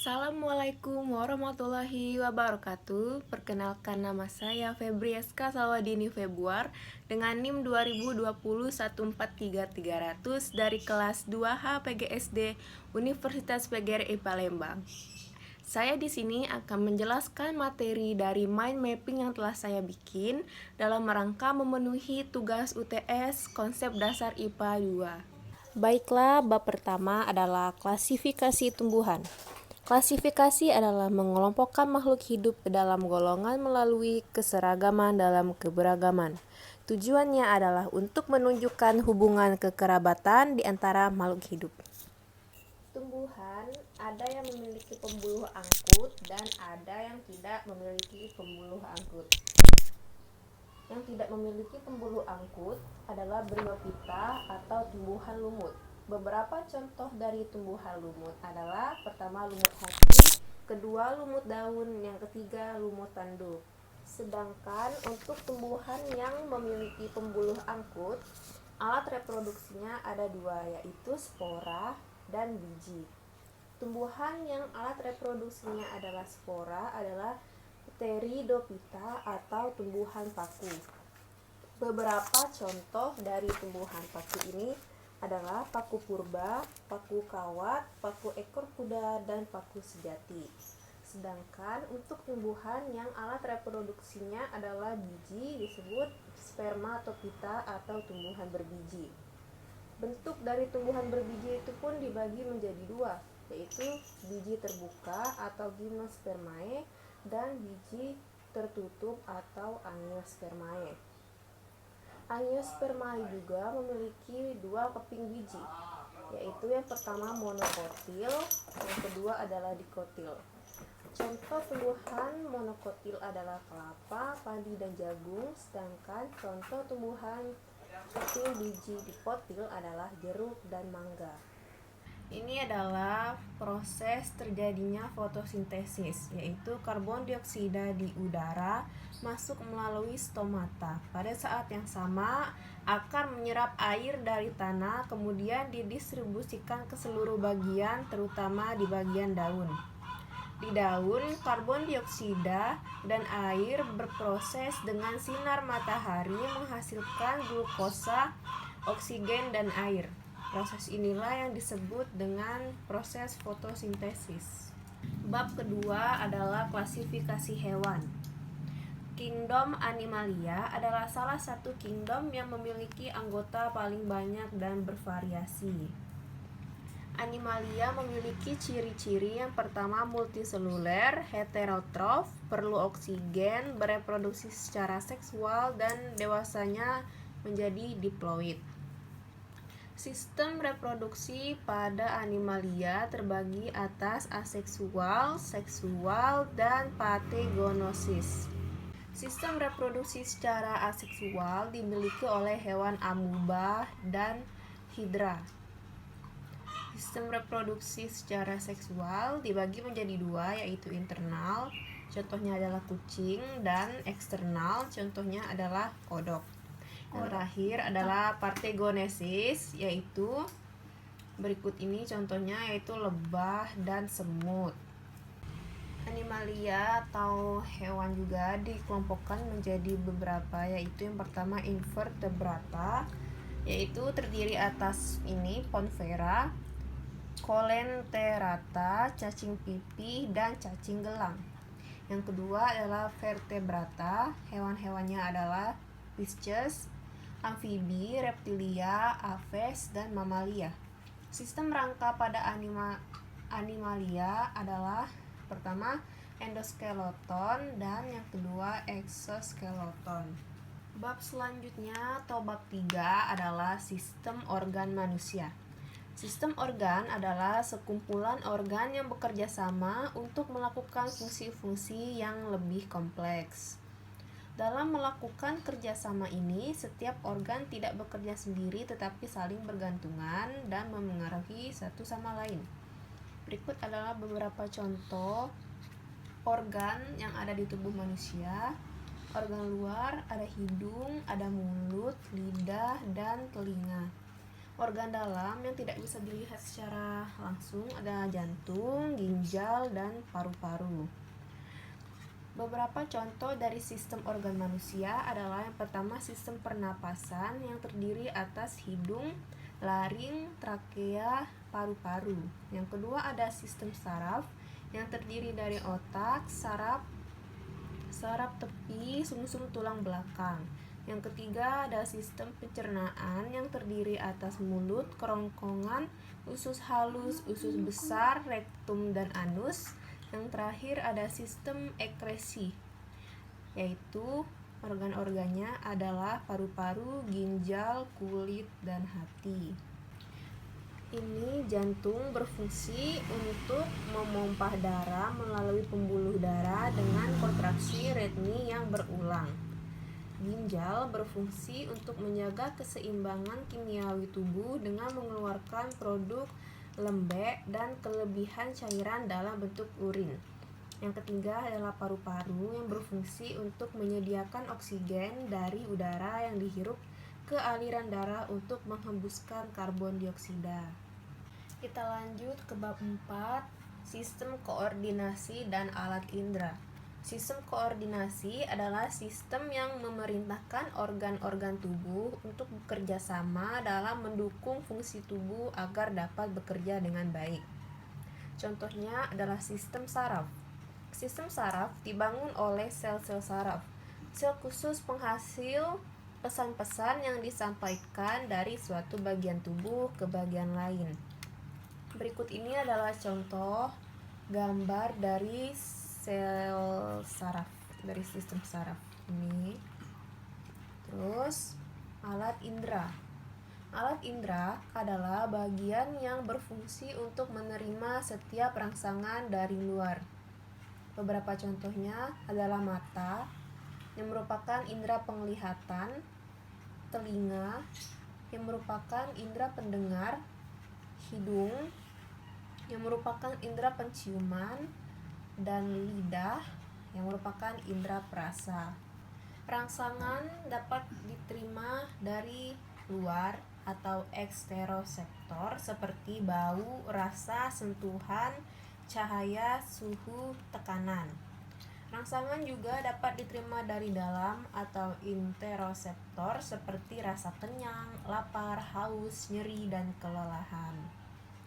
Assalamualaikum warahmatullahi wabarakatuh. Perkenalkan, nama saya Febrieska Salwadini Februar dengan NIM 2020 dari kelas 2H PGSD Universitas PGRI Palembang. Saya di sini akan menjelaskan materi dari mind mapping yang telah saya bikin dalam rangka memenuhi tugas UTS konsep dasar IPA 2. Baiklah, bab pertama adalah klasifikasi tumbuhan. Klasifikasi adalah mengelompokkan makhluk hidup ke dalam golongan melalui keseragaman dalam keberagaman. Tujuannya adalah untuk menunjukkan hubungan kekerabatan di antara makhluk hidup. Tumbuhan ada yang memiliki pembuluh angkut dan ada yang tidak memiliki pembuluh angkut. Yang tidak memiliki pembuluh angkut adalah Bryophyta atau tumbuhan lumut. Beberapa contoh dari tumbuhan lumut adalah pertama lumut hati, kedua lumut daun, yang ketiga lumut tanduk. Sedangkan untuk tumbuhan yang memiliki pembuluh angkut, alat reproduksinya ada dua, yaitu spora dan biji. Tumbuhan yang alat reproduksinya adalah spora adalah Pteridophyta atau tumbuhan paku. Beberapa contoh dari tumbuhan paku ini adalah paku purba, paku kawat, paku ekor kuda, dan paku sejati. Sedangkan untuk tumbuhan yang alat reproduksinya adalah biji disebut Spermatophyta atau tumbuhan berbiji. Bentuk dari tumbuhan berbiji itu pun dibagi menjadi dua, yaitu biji terbuka atau gymnospermae dan biji tertutup atau angiospermae. Angiospermae juga memiliki dua keping biji, yaitu yang pertama monokotil, yang kedua adalah dikotil. Contoh tumbuhan monokotil adalah kelapa, padi, dan jagung, sedangkan contoh tumbuhan keping biji dikotil adalah jeruk dan mangga. Ini adalah proses terjadinya fotosintesis, yaitu karbon dioksida di udara masuk melalui stomata. Pada saat yang sama, akar menyerap air dari tanah, kemudian didistribusikan ke seluruh bagian, terutama di bagian daun. Di daun, karbon dioksida dan air berproses dengan sinar matahari menghasilkan glukosa, oksigen, dan air. Proses inilah yang disebut dengan proses fotosintesis. Bab kedua adalah klasifikasi hewan. Kingdom Animalia adalah salah satu kingdom yang memiliki anggota paling banyak dan bervariasi. Animalia memiliki ciri-ciri yang pertama multiseluler, heterotrof, perlu oksigen, bereproduksi secara seksual, dan dewasanya menjadi diploid. Sistem reproduksi pada Animalia terbagi atas aseksual, seksual, dan pategonosis. Sistem reproduksi secara aseksual dimiliki oleh hewan amuba dan hidra. Sistem reproduksi secara seksual dibagi menjadi dua, yaitu internal, contohnya adalah kucing, dan eksternal, contohnya adalah kodok. Yang terakhir adalah partegonesis, yaitu berikut ini contohnya, yaitu lebah dan semut. Animalia atau hewan juga dikelompokkan menjadi beberapa, yaitu yang pertama invertebrata, yaitu terdiri atas ini Ponvera, Coelenterata, cacing pipih, dan cacing gelang. Yang kedua adalah vertebrata, hewan-hewannya adalah Pisces, amfibi, reptilia, aves, dan mamalia. Sistem rangka pada Animalia adalah pertama endoskeleton dan yang kedua exoskeleton. Bab selanjutnya atau bab 3 adalah sistem organ manusia. Sistem organ adalah sekumpulan organ yang bekerja sama untuk melakukan fungsi-fungsi yang lebih kompleks. Dalam melakukan kerjasama ini, setiap organ tidak bekerja sendiri tetapi saling bergantungan dan memengaruhi satu sama lain. Berikut adalah beberapa contoh organ yang ada di tubuh manusia. Organ luar ada hidung, ada mulut, lidah, dan telinga. Organ dalam yang tidak bisa dilihat secara langsung ada jantung, ginjal, dan paru-paru. Beberapa contoh dari sistem organ manusia adalah yang pertama sistem pernapasan yang terdiri atas hidung, laring, trakea, paru-paru. Yang kedua ada sistem saraf yang terdiri dari otak, saraf tepi, sumsum tulang belakang. Yang ketiga ada sistem pencernaan yang terdiri atas mulut, kerongkongan, usus halus, usus besar, rektum, dan anus. Yang terakhir ada sistem ekskresi, yaitu organ-organnya adalah paru-paru, ginjal, kulit, dan hati. Ini jantung berfungsi untuk memompah darah melalui pembuluh darah dengan kontraksi ritmi yang berulang. Ginjal berfungsi untuk menjaga keseimbangan kimiawi tubuh dengan mengeluarkan produk lembek dan kelebihan cairan dalam bentuk urin. Yang ketiga adalah paru-paru yang berfungsi untuk menyediakan oksigen dari udara yang dihirup ke aliran darah untuk menghembuskan karbon dioksida. Kita lanjut ke bab 4, sistem koordinasi dan alat indera. Sistem koordinasi adalah sistem yang memerintahkan organ-organ tubuh untuk bekerja sama dalam mendukung fungsi tubuh agar dapat bekerja dengan baik. Contohnya adalah sistem saraf. Sistem saraf dibangun oleh sel-sel saraf, sel khusus penghasil pesan-pesan yang disampaikan dari suatu bagian tubuh ke bagian lain. Berikut ini adalah contoh gambar dari sel saraf, dari sistem saraf ini. Terus alat indera. Alat indera adalah bagian yang berfungsi untuk menerima setiap rangsangan dari luar. Beberapa contohnya adalah mata yang merupakan indera penglihatan, telinga yang merupakan indera pendengar, hidung yang merupakan indera penciuman, dan lidah yang merupakan indera perasa. Rangsangan dapat diterima dari luar atau eksteroseptor seperti bau, rasa, sentuhan, cahaya, suhu, tekanan. Rangsangan juga dapat diterima dari dalam atau interoseptor seperti rasa kenyang, lapar, haus, nyeri, dan kelelahan.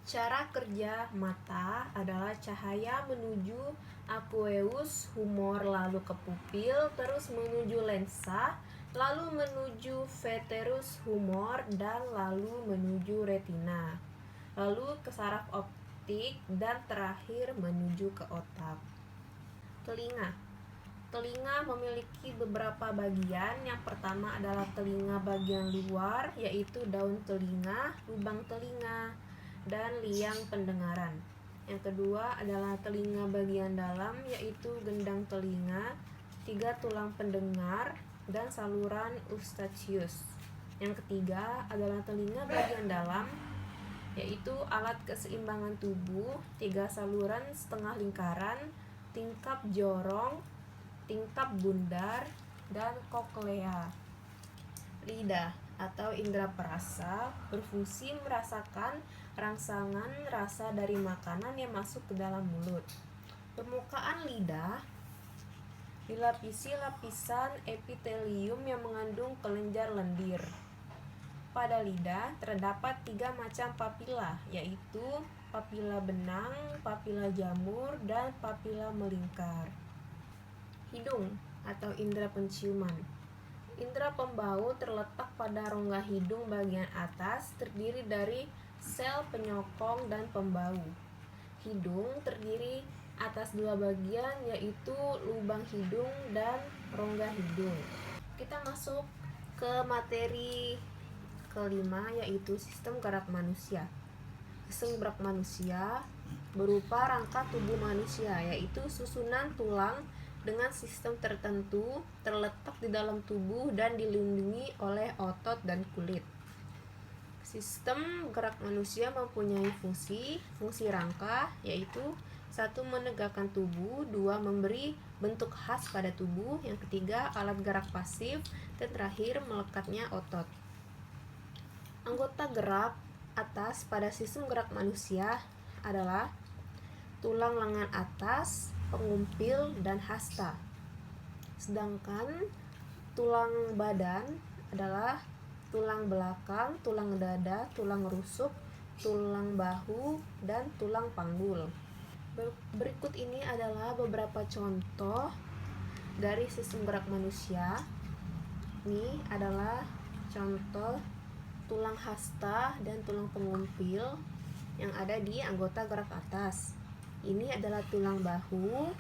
Cara kerja mata adalah cahaya menuju aqueous humor lalu ke pupil, terus menuju lensa, lalu menuju vitreous humor, dan lalu menuju retina, lalu ke saraf optik, dan terakhir menuju ke otak. Telinga memiliki beberapa bagian. Yang pertama adalah telinga bagian luar, yaitu daun telinga, lubang telinga, dan liang pendengaran. Yang kedua adalah telinga bagian dalam, yaitu gendang telinga, 3 tulang pendengar, dan saluran eustachius. Yang ketiga adalah telinga bagian dalam, yaitu alat keseimbangan tubuh, 3 saluran setengah lingkaran, tingkap jorong, tingkap bundar, dan koklea. Lidah atau indera perasa berfungsi merasakan rangsangan rasa dari makanan yang masuk ke dalam mulut. Permukaan lidah dilapisi lapisan epitelium yang mengandung kelenjar lendir. Pada lidah terdapat 3 macam papila, yaitu papila benang, papila jamur, dan papila melingkar. Hidung atau indera penciuman. Indera pembau terletak pada rongga hidung bagian atas, terdiri dari sel penyokong dan pembau. Hidung terdiri atas 2 bagian, yaitu lubang hidung dan rongga hidung. Kita masuk ke materi kelima, yaitu sistem gerak manusia. Sistem gerak manusia berupa rangka tubuh manusia, yaitu susunan tulang dengan sistem tertentu terletak di dalam tubuh dan dilindungi oleh otot dan kulit. Sistem gerak manusia mempunyai fungsi rangka, yaitu 1. Menegakkan tubuh, 2. Memberi bentuk khas pada tubuh, yang ketiga alat gerak pasif, dan terakhir melekatnya otot. Anggota gerak atas pada sistem gerak manusia adalah tulang lengan atas, pengumpil, dan hasta. Sedangkan tulang badan adalah tulang belakang, tulang dada, tulang rusuk, tulang bahu, dan tulang panggul. Berikut ini adalah beberapa contoh dari sistem gerak manusia. Ini adalah contoh tulang hasta dan tulang pengumpil yang ada di anggota gerak atas. Ini adalah tulang bahu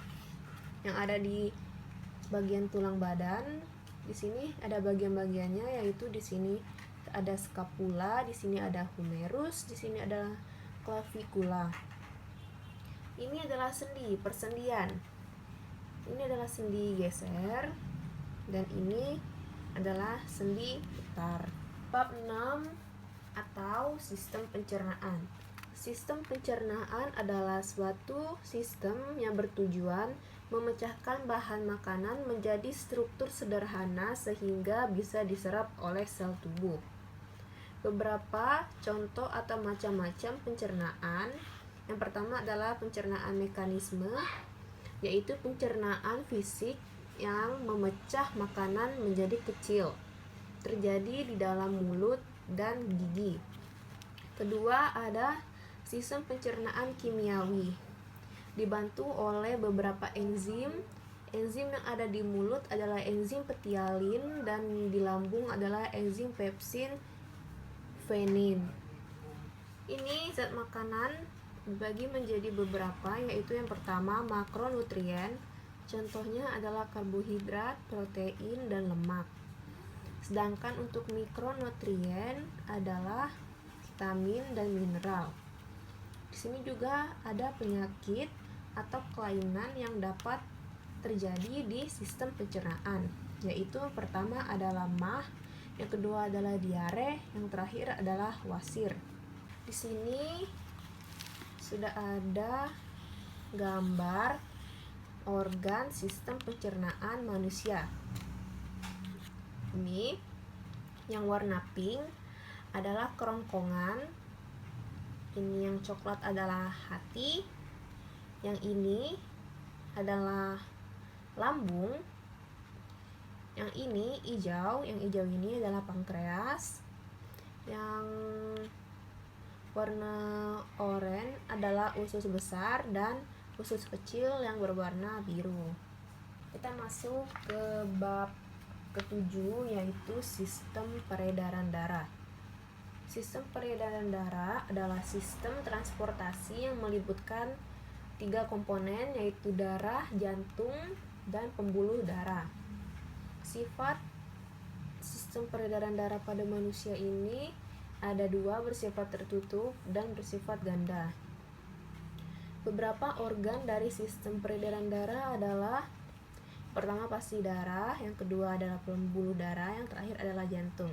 yang ada di bagian tulang badan. Di sini ada bagian-bagiannya, yaitu di sini ada scapula, di sini ada humerus, di sini ada clavicula. Ini adalah sendi, persendian. Ini adalah sendi geser dan ini adalah sendi putar. Bab 6 atau sistem pencernaan. Sistem pencernaan adalah suatu sistem yang bertujuan memecahkan bahan makanan menjadi struktur sederhana sehingga bisa diserap oleh sel tubuh. Beberapa contoh atau macam-macam pencernaan. Yang pertama adalah pencernaan mekanisme, yaitu pencernaan fisik yang memecah makanan menjadi kecil, terjadi di dalam mulut dan gigi. Kedua, ada sistem pencernaan kimiawi, dibantu oleh beberapa enzim. Enzim yang ada di mulut adalah enzim petialin dan di lambung adalah enzim pepsin venin. Ini zat makanan dibagi menjadi beberapa, yaitu yang pertama makronutrien, contohnya adalah karbohidrat, protein, dan lemak. Sedangkan untuk mikronutrien adalah vitamin dan mineral. Di sini juga ada penyakit atau kelainan yang dapat terjadi di sistem pencernaan, yaitu pertama adalah MAH, yang kedua adalah diare, yang terakhir adalah wasir. Di sini sudah ada gambar organ sistem pencernaan manusia. Ini yang warna pink adalah kerongkongan, ini yang coklat adalah hati, yang ini adalah lambung, yang ini hijau, yang hijau ini adalah pankreas, yang warna oranye adalah usus besar dan usus kecil yang berwarna biru. Kita masuk ke bab ketujuh, yaitu sistem peredaran darah. Sistem peredaran darah adalah sistem transportasi yang meliputi 3 komponen, yaitu darah, jantung, dan pembuluh darah. Sifat sistem peredaran darah pada manusia ini ada 2, bersifat tertutup dan bersifat ganda. Beberapa organ dari sistem peredaran darah adalah pertama pasti darah, yang kedua adalah pembuluh darah, yang terakhir adalah jantung.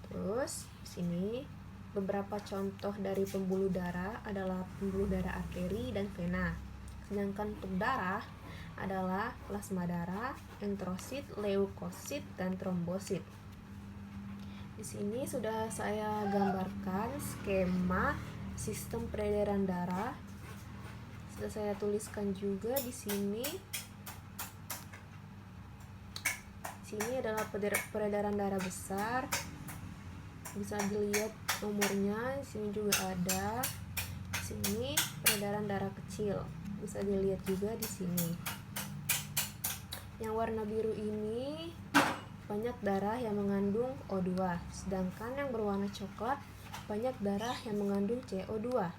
Terus di sini beberapa contoh dari pembuluh darah adalah pembuluh darah arteri dan vena. Sedangkan untuk darah adalah plasma darah, enterosit, leukosit, dan trombosit. Di sini sudah saya gambarkan skema sistem peredaran darah. Sudah saya tuliskan juga di sini. Sini adalah peredaran darah besar. Bisa dilihat nomornya. Di sini juga ada. Di sini peredaran darah kecil. Bisa dilihat juga di sini. Yang warna biru ini banyak darah yang mengandung O2, sedangkan yang berwarna coklat banyak darah yang mengandung CO2.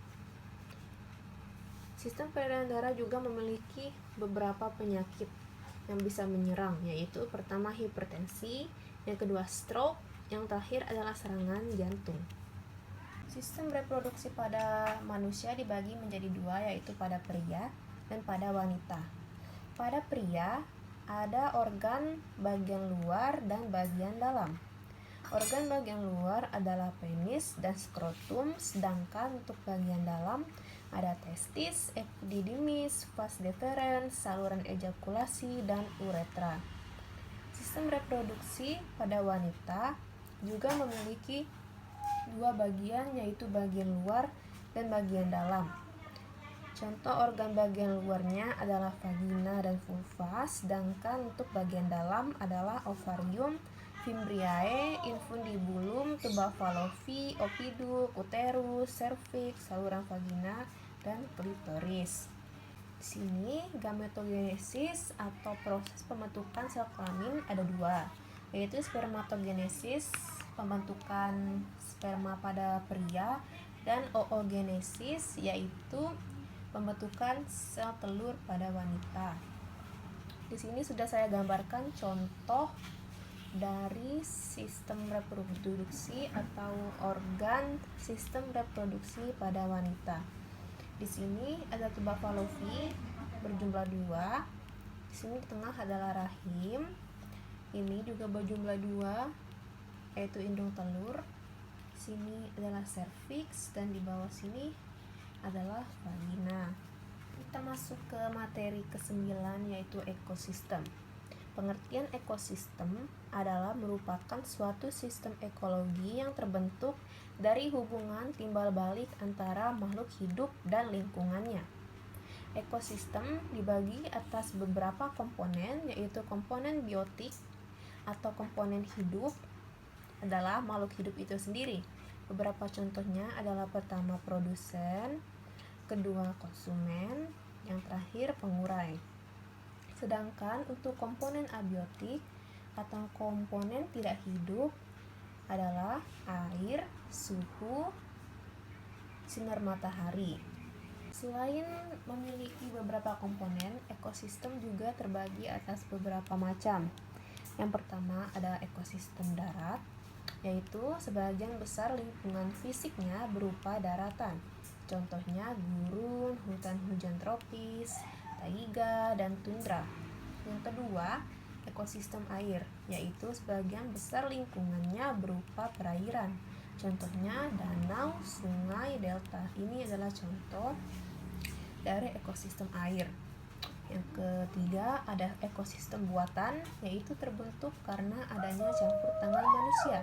Sistem peredaran darah juga memiliki beberapa penyakit yang bisa menyerang, yaitu pertama hipertensi, yang kedua stroke, yang terakhir adalah serangan jantung. Sistem reproduksi pada manusia dibagi menjadi 2, yaitu pada pria dan pada wanita. Pada pria ada organ bagian luar dan bagian dalam. Organ bagian luar adalah penis dan skrotum, sedangkan untuk bagian dalam ada testis, epididymis, vas deferens, saluran ejakulasi, dan uretra. Sistem reproduksi pada wanita juga memiliki dua bagian, yaitu bagian luar dan bagian dalam. Contoh organ bagian luarnya adalah vagina dan vulva, sedangkan untuk bagian dalam adalah ovarium, fimbriae, infundibulum, tuba fallopi, oviduk, uterus, serviks, saluran vagina, dan klitoris. Di sini gametogenesis atau proses pembentukan sel kelamin ada dua, yaitu spermatogenesis, pembentukan sperma pada pria, dan oogenesis, yaitu pembentukan sel telur pada wanita. Di sini sudah saya gambarkan contoh dari sistem reproduksi atau organ sistem reproduksi pada wanita. Di sini ada tuba fallopi berjumlah 2. Di sini di tengah adalah rahim. Ini juga berjumlah 2, yaitu indung telur. Di sini adalah serviks dan di bawah sini adalah vagina. Kita masuk ke materi ke-9, yaitu ekosistem. Pengertian ekosistem adalah merupakan suatu sistem ekologi yang terbentuk dari hubungan timbal balik antara makhluk hidup dan lingkungannya. Ekosistem dibagi atas beberapa komponen, yaitu komponen biotik atau komponen hidup adalah makhluk hidup itu sendiri. Beberapa contohnya adalah pertama produsen, kedua konsumen, yang terakhir pengurai. Sedangkan untuk komponen abiotik atau komponen tidak hidup adalah air, suhu, sinar matahari. Selain memiliki beberapa komponen, ekosistem juga terbagi atas beberapa macam. Yang pertama ada ekosistem darat, yaitu sebagian besar lingkungan fisiknya berupa daratan. Contohnya gurun, hutan hujan tropis, taiga, dan tundra. Yang kedua, ekosistem air, yaitu sebagian besar lingkungannya berupa perairan. Contohnya danau, sungai, delta. Ini adalah contoh dari ekosistem air. Yang ketiga, ada ekosistem buatan, yaitu terbentuk karena adanya campur tangan manusia.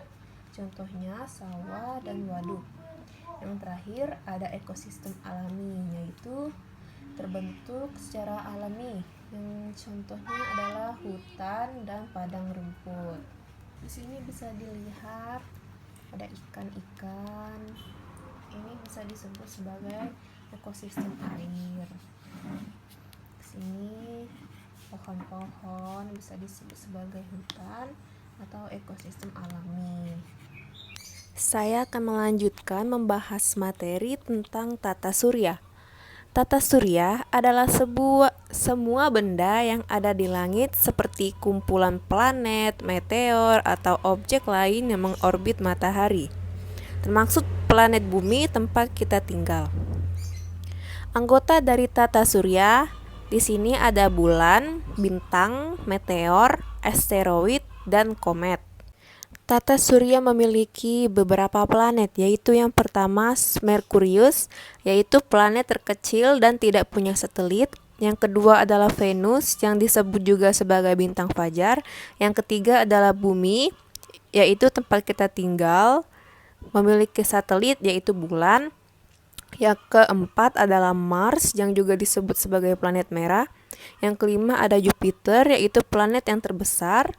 Contohnya sawah dan waduk. Yang terakhir ada ekosistem alami, yaitu terbentuk secara alami. Yang contohnya adalah hutan dan padang rumput. Di sini bisa dilihat ada ikan-ikan. Ini bisa disebut sebagai ekosistem air. Di sini pohon-pohon bisa disebut sebagai hutan atau ekosistem alami. Saya akan melanjutkan membahas materi tentang tata surya. Tata surya adalah semua benda yang ada di langit seperti kumpulan planet, meteor, atau objek lain yang mengorbit matahari, termasuk planet bumi tempat kita tinggal. Anggota dari tata surya di sini ada bulan, bintang, meteor, asteroid, dan komet. Tata surya memiliki beberapa planet, yaitu yang pertama Merkurius, yaitu planet terkecil dan tidak punya satelit. Yang kedua adalah Venus, yang disebut juga sebagai bintang fajar. Yang ketiga adalah Bumi, yaitu tempat kita tinggal, memiliki satelit yaitu bulan. Yang keempat adalah Mars, yang juga disebut sebagai planet merah. Yang kelima ada Jupiter, yaitu planet yang terbesar.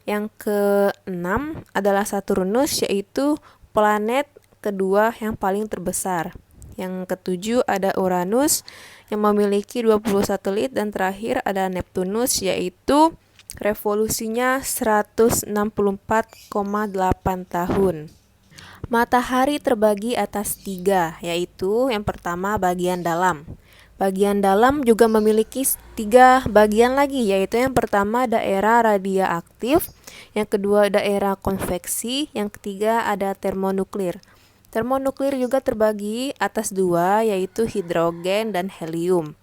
Yang keenam adalah Saturnus, yaitu planet kedua yang paling terbesar. Yang ketujuh ada Uranus yang memiliki 20 satelit, dan terakhir ada Neptunus, yaitu revolusinya 164,8 tahun. Matahari terbagi atas 3, yaitu yang pertama bagian dalam. Bagian dalam juga memiliki 3 bagian lagi, yaitu yang pertama daerah radioaktif, yang kedua daerah konveksi, yang ketiga ada termonuklir. Termonuklir juga terbagi atas 2, yaitu hidrogen dan helium.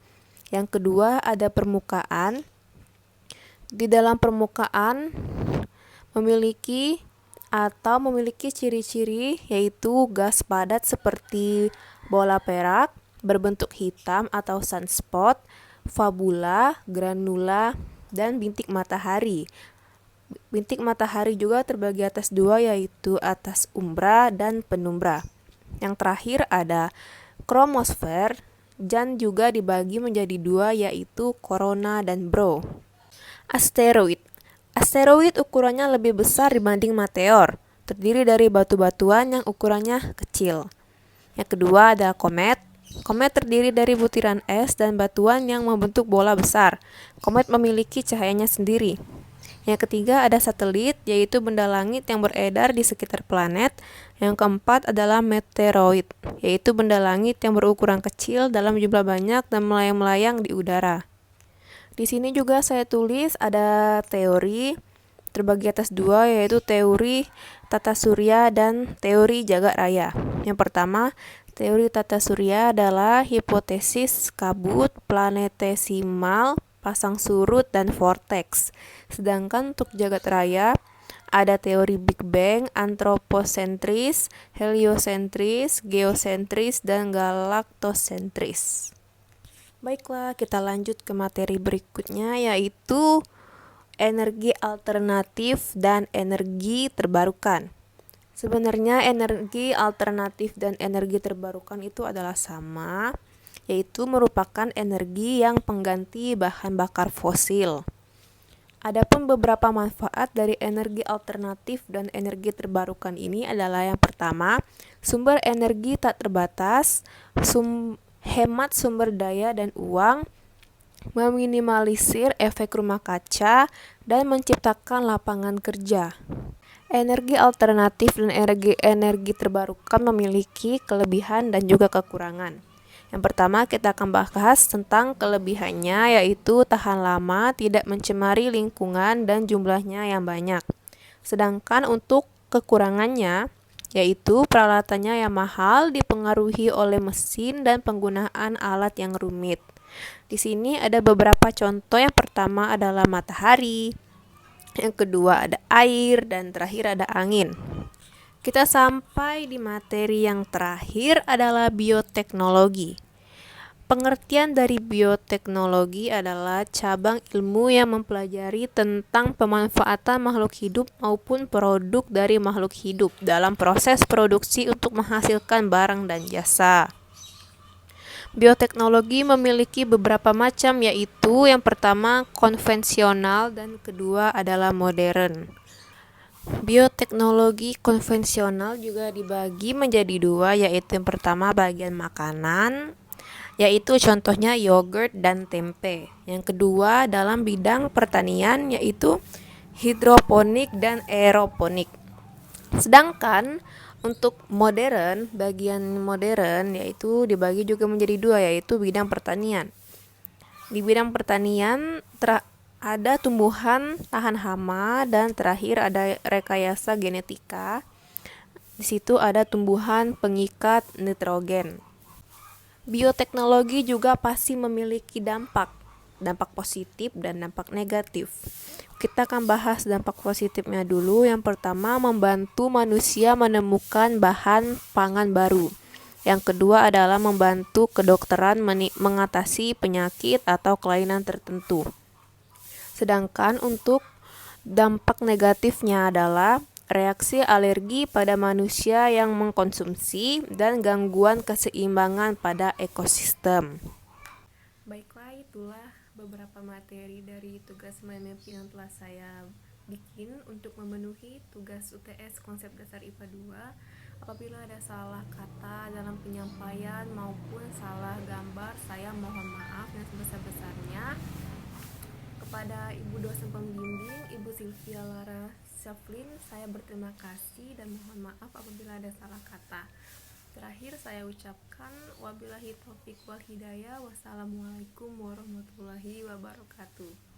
Yang kedua ada permukaan. Di dalam permukaan memiliki ciri-ciri, yaitu gas padat seperti bola perak, berbentuk hitam atau sunspot, fabula, granula, dan bintik matahari. Bintik matahari juga terbagi atas dua, yaitu atas umbra dan penumbra. Yang terakhir ada kromosfer, dan juga dibagi menjadi dua, yaitu korona dan bro. Asteroid. Asteroid ukurannya lebih besar dibanding meteor, terdiri dari batu-batuan yang ukurannya kecil. Yang kedua ada komet. Komet terdiri dari butiran es dan batuan yang membentuk bola besar. Komet memiliki cahayanya sendiri. Yang ketiga ada satelit, yaitu benda langit yang beredar di sekitar planet. Yang keempat adalah meteoroid, yaitu benda langit yang berukuran kecil dalam jumlah banyak dan melayang-layang di udara. Di sini juga saya tulis ada teori terbagi atas dua, yaitu teori tata surya dan teori jagat raya. Yang pertama, teori tata surya adalah hipotesis kabut, planetesimal, pasang surut, dan vortex. Sedangkan untuk jagat raya ada teori Big Bang, antroposentris, heliosentris, geosentris, dan galaktosentris. Baiklah, kita lanjut ke materi berikutnya, yaitu energi alternatif dan energi terbarukan. Sebenarnya energi alternatif dan energi terbarukan itu adalah sama, yaitu merupakan energi yang pengganti bahan bakar fosil. Adapun beberapa manfaat dari energi alternatif dan energi terbarukan ini adalah yang pertama, sumber energi tak terbatas, hemat sumber daya dan uang, meminimalisir efek rumah kaca, dan menciptakan lapangan kerja. Energi alternatif dan energi terbarukan memiliki kelebihan dan juga kekurangan. Yang pertama kita akan bahas tentang kelebihannya, yaitu tahan lama, tidak mencemari lingkungan, dan jumlahnya yang banyak. Sedangkan untuk kekurangannya, yaitu peralatannya yang mahal, dipengaruhi oleh mesin dan penggunaan alat yang rumit. Di sini ada beberapa contoh. Yang pertama adalah matahari, yang kedua ada air, dan terakhir ada angin. Kita sampai di materi yang terakhir adalah bioteknologi. Pengertian dari bioteknologi adalah cabang ilmu yang mempelajari tentang pemanfaatan makhluk hidup maupun produk dari makhluk hidup dalam proses produksi untuk menghasilkan barang dan jasa. Bioteknologi memiliki beberapa macam, yaitu yang pertama konvensional dan kedua adalah modern. Bioteknologi konvensional juga dibagi menjadi dua, yaitu yang pertama bagian makanan, yaitu contohnya yogurt dan tempe. Yang kedua dalam bidang pertanian, yaitu hidroponik dan aeroponik. Sedangkan untuk modern, bagian modern yaitu dibagi juga menjadi dua, yaitu bidang pertanian. Di bidang pertanian ada tumbuhan tahan hama, dan terakhir ada rekayasa genetika. Di situ ada tumbuhan pengikat nitrogen. Bioteknologi juga pasti memiliki dampak positif dan dampak negatif. Kita akan bahas dampak positifnya dulu. Yang pertama, membantu manusia menemukan bahan pangan baru. Yang kedua adalah membantu kedokteran mengatasi penyakit atau kelainan tertentu. Sedangkan untuk dampak negatifnya adalah reaksi alergi pada manusia yang mengkonsumsi dan gangguan keseimbangan pada ekosistem. Baiklah, itulah beberapa materi dari tugas mind mapping yang telah saya bikin untuk memenuhi tugas UTS konsep dasar IPA 2. Apabila ada salah kata dalam penyampaian maupun salah gambar, saya mohon maaf yang sebesar-besarnya. Kepada Ibu dosen pembimbing, Ibu Sylvia Lara Syaflin, saya berterima kasih dan mohon maaf apabila ada salah kata. Terakhir saya ucapkan wabillahi taufiq wal hidayah. Wassalamualaikum warahmatullahi wabarakatuh.